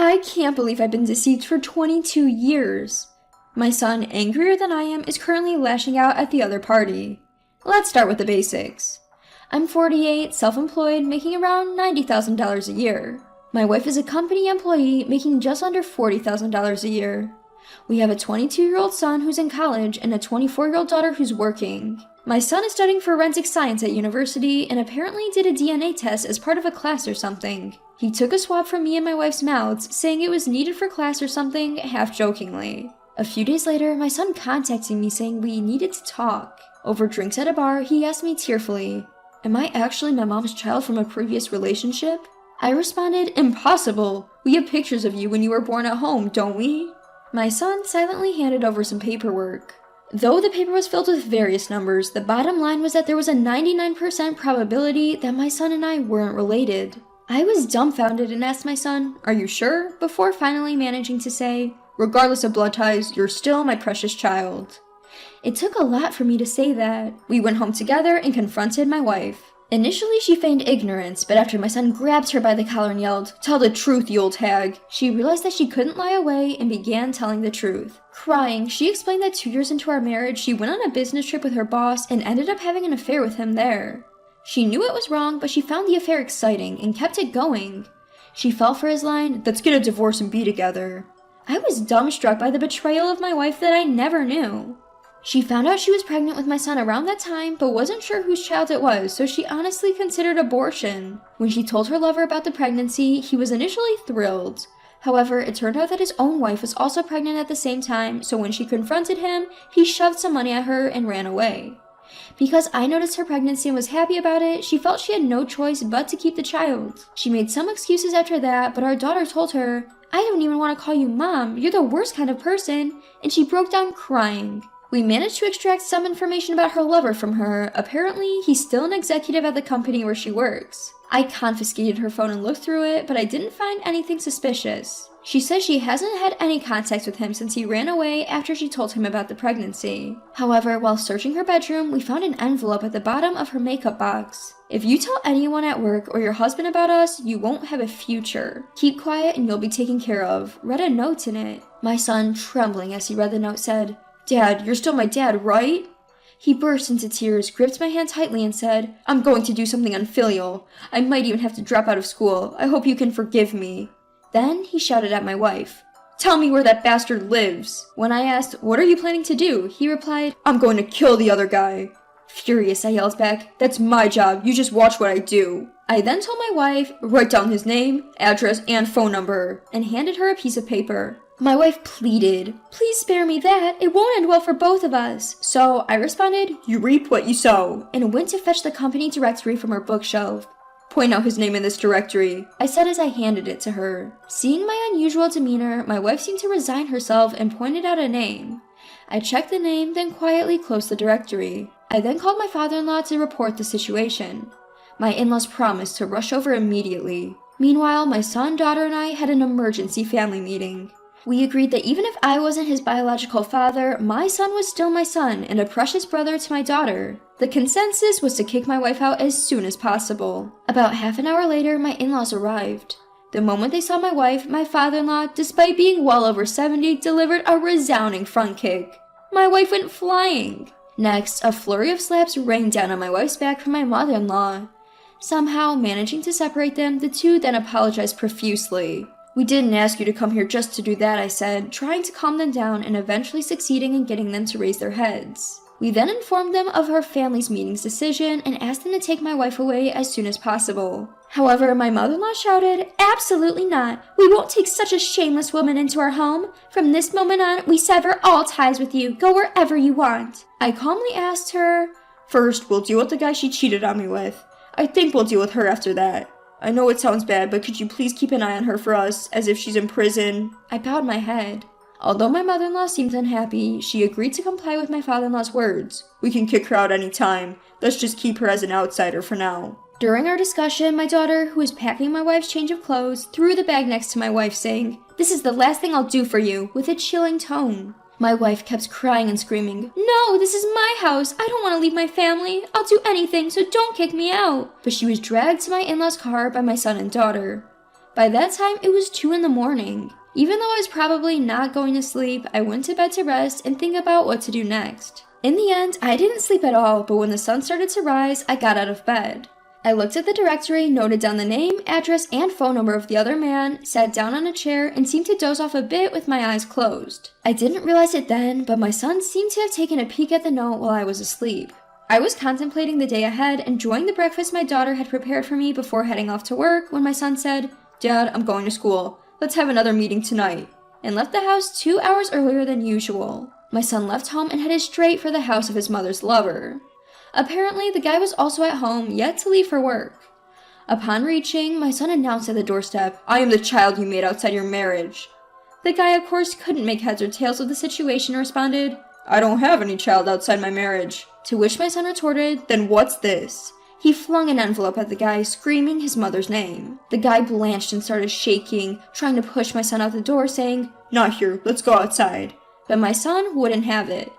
I can't believe I've been deceived for 22 years. My son, angrier than I am, is currently lashing out at the other party. Let's start with the basics. I'm 48, self-employed, making around $90,000 a year. My wife is a company employee making just under $40,000 a year. We have a 22-year-old son who's in college and a 24-year-old daughter who's working. My son is studying forensic science at university and apparently did a DNA test as part of a class or something. He took a swab from me and my wife's mouths, saying it was needed for class or something, half-jokingly. A few days later, my son contacted me saying we needed to talk. Over drinks at a bar, he asked me tearfully, "Am I actually my mom's child from a previous relationship?" I responded, "Impossible! We have pictures of you when you were born at home, don't we?" My son silently handed over some paperwork. Though the paper was filled with various numbers, the bottom line was that there was a 99% probability that my son and I weren't related. I was dumbfounded and asked my son, "Are you sure?" before finally managing to say, "Regardless of blood ties, you're still my precious child." It took a lot for me to say that. We went home together and confronted my wife. Initially, she feigned ignorance, but after my son grabbed her by the collar and yelled, "Tell the truth, you old hag," she realized that she couldn't lie away and began telling the truth. Crying, she explained that 2 years into our marriage, she went on a business trip with her boss and ended up having an affair with him there. She knew it was wrong, but she found the affair exciting and kept it going. She fell for his line, "Let's get a divorce and be together." I was dumbstruck by the betrayal of my wife that I never knew. She found out she was pregnant with my son around that time, but wasn't sure whose child it was, so she honestly considered abortion. When she told her lover about the pregnancy, he was initially thrilled. However, it turned out that his own wife was also pregnant at the same time, so when she confronted him, he shoved some money at her and ran away. Because I noticed her pregnancy and was happy about it, she felt she had no choice but to keep the child. She made some excuses after that, but our daughter told her, "I don't even want to call you mom, you're the worst kind of person," and she broke down crying. We managed to extract some information about her lover from her. Apparently, he's still an executive at the company where she works. I confiscated her phone and looked through it, but I didn't find anything suspicious. She says she hasn't had any contact with him since he ran away after she told him about the pregnancy. However, while searching her bedroom, we found an envelope at the bottom of her makeup box. "If you tell anyone at work or your husband about us, you won't have a future. Keep quiet and you'll be taken care of," read a note in it. My son, trembling as he read the note, said, "Dad, you're still my dad, right?" He burst into tears, gripped my hand tightly, and said, "I'm going to do something unfilial. I might even have to drop out of school. I hope you can forgive me." Then he shouted at my wife, "Tell me where that bastard lives." When I asked, "What are you planning to do?" he replied, "I'm going to kill the other guy." Furious, I yelled back, "That's my job. You just watch what I do." I then told my wife, "Write down his name, address, and phone number," and handed her a piece of paper. My wife pleaded, "Please spare me that. It won't end well for both of us." So I responded, "You reap what you sow," and went to fetch the company directory from her bookshelf. "Point out his name in this directory," I said as I handed it to her. Seeing my unusual demeanor, my wife seemed to resign herself and pointed out a name. I checked the name, then quietly closed the directory. I then called my father-in-law to report the situation. My in-laws promised to rush over immediately. Meanwhile, my son, daughter, and I had an emergency family meeting. We agreed that even if I wasn't his biological father, my son was still my son and a precious brother to my daughter. The consensus was to kick my wife out as soon as possible. About half an hour later, my in-laws arrived. The moment they saw my wife, my father-in-law, despite being well over 70, delivered a resounding front kick. My wife went flying. Next, a flurry of slaps rained down on my wife's back from my mother-in-law. Somehow, managing to separate them, the two then apologized profusely. "We didn't ask you to come here just to do that," I said, trying to calm them down and eventually succeeding in getting them to raise their heads. We then informed them of our family's meeting's decision and asked them to take my wife away as soon as possible. However, my mother-in-law shouted, "Absolutely not! We won't take such a shameless woman into our home. From this moment on, we sever all ties with you. Go wherever you want." I calmly asked her, "First, we'll deal with the guy she cheated on me with. I think we'll deal with her after that. I know it sounds bad, but could you please keep an eye on her for us, as if she's in prison?" I bowed my head. Although my mother-in-law seemed unhappy, she agreed to comply with my father-in-law's words. "We can kick her out any time. Let's just keep her as an outsider for now." During our discussion, my daughter, who was packing my wife's change of clothes, threw the bag next to my wife, saying, "This is the last thing I'll do for you," with a chilling tone. My wife kept crying and screaming, "No, this is my house. I don't want to leave my family. I'll do anything, so don't kick me out." But she was dragged to my in-laws' car by my son and daughter. By that time, it was 2 in the morning. Even though I was probably not going to sleep, I went to bed to rest and think about what to do next. In the end, I didn't sleep at all, but when the sun started to rise, I got out of bed. I looked at the directory, noted down the name, address, and phone number of the other man, sat down on a chair, and seemed to doze off a bit with my eyes closed. I didn't realize it then, but my son seemed to have taken a peek at the note while I was asleep. I was contemplating the day ahead, enjoying the breakfast my daughter had prepared for me before heading off to work, when my son said, "Dad, I'm going to school. Let's have another meeting tonight," and left the house 2 hours earlier than usual. My son left home and headed straight for the house of his mother's lover. Apparently, the guy was also at home, yet to leave for work. Upon reaching, my son announced at the doorstep, "I am the child you made outside your marriage." The guy, of course, couldn't make heads or tails of the situation and responded, "I don't have any child outside my marriage." To which my son retorted, "Then what's this?" He flung an envelope at the guy, screaming his mother's name. The guy blanched and started shaking, trying to push my son out the door, saying, "Not here, let's go outside." But my son wouldn't have it.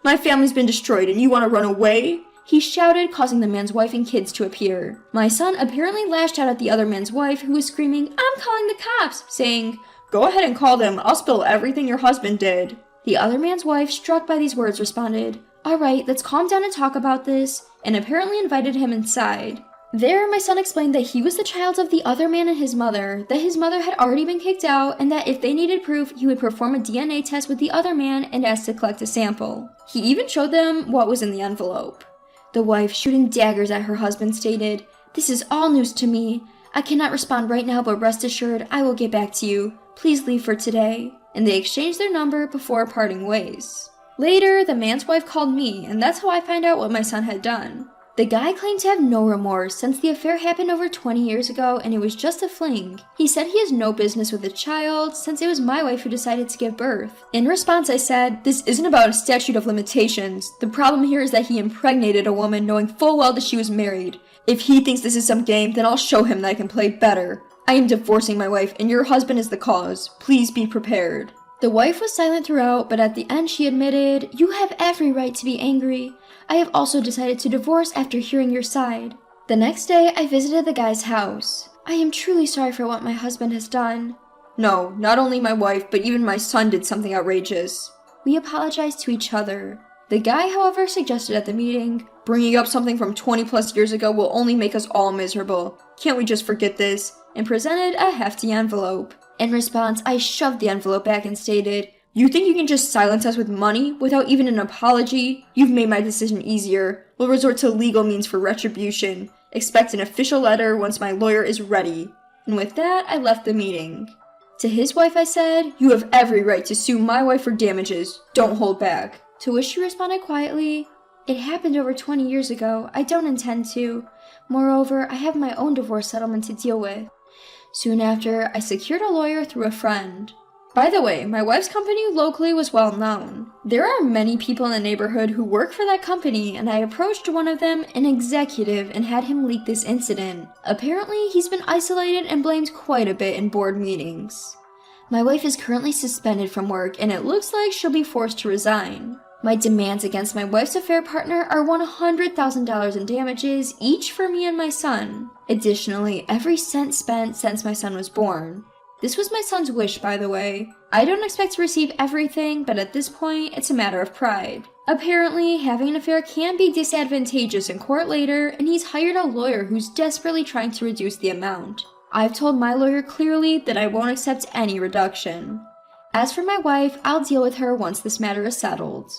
"My family's been destroyed and you want to run away?" He shouted, causing the man's wife and kids to appear. My son apparently lashed out at the other man's wife, who was screaming, "I'm calling the cops," saying, "Go ahead and call them, I'll spill everything your husband did." The other man's wife, struck by these words, responded, "Alright, let's calm down and talk about this," and apparently invited him inside. There, my son explained that he was the child of the other man and his mother, that his mother had already been kicked out, and that if they needed proof, he would perform a DNA test with the other man and ask to collect a sample. He even showed them what was in the envelope. The wife, shooting daggers at her husband, stated, "This is all news to me. I cannot respond right now, but rest assured, I will get back to you. Please leave for today." And they exchanged their number before parting ways. Later, the man's wife called me, and that's how I found out what my son had done. The guy claimed to have no remorse since the affair happened over 20 years ago and it was just a fling. He said he has no business with the child since it was my wife who decided to give birth. In response, I said, "This isn't about a statute of limitations. The problem here is that he impregnated a woman knowing full well that she was married. If he thinks this is some game, then I'll show him that I can play better. I am divorcing my wife and your husband is the cause. Please be prepared." The wife was silent throughout, but at the end she admitted, "You have every right to be angry. I have also decided to divorce after hearing your side." The next day, I visited the guy's house. "I am truly sorry for what my husband has done." "No, not only my wife, but even my son did something outrageous." We apologized to each other. The guy, however, suggested at the meeting, "Bringing up something from 20 plus years ago will only make us all miserable. Can't we just forget this?" and presented a hefty envelope. In response, I shoved the envelope back and stated, "You think you can just silence us with money without even an apology? You've made my decision easier. We'll resort to legal means for retribution. Expect an official letter once my lawyer is ready." And with that, I left the meeting. To his wife, I said, "You have every right to sue my wife for damages. Don't hold back." To which she responded quietly, "It happened over 20 years ago. I don't intend to. Moreover, I have my own divorce settlement to deal with." Soon after, I secured a lawyer through a friend. By the way, my wife's company locally was well known. There are many people in the neighborhood who work for that company, and I approached one of them, an executive, and had him leak this incident. Apparently, he's been isolated and blamed quite a bit in board meetings. My wife is currently suspended from work, and it looks like she'll be forced to resign. My demands against my wife's affair partner are $100,000 in damages, each for me and my son. Additionally, every cent spent since my son was born. This was my son's wish, by the way. I don't expect to receive everything, but at this point, it's a matter of pride. Apparently, having an affair can be disadvantageous in court later, and he's hired a lawyer who's desperately trying to reduce the amount. I've told my lawyer clearly that I won't accept any reduction. As for my wife, I'll deal with her once this matter is settled.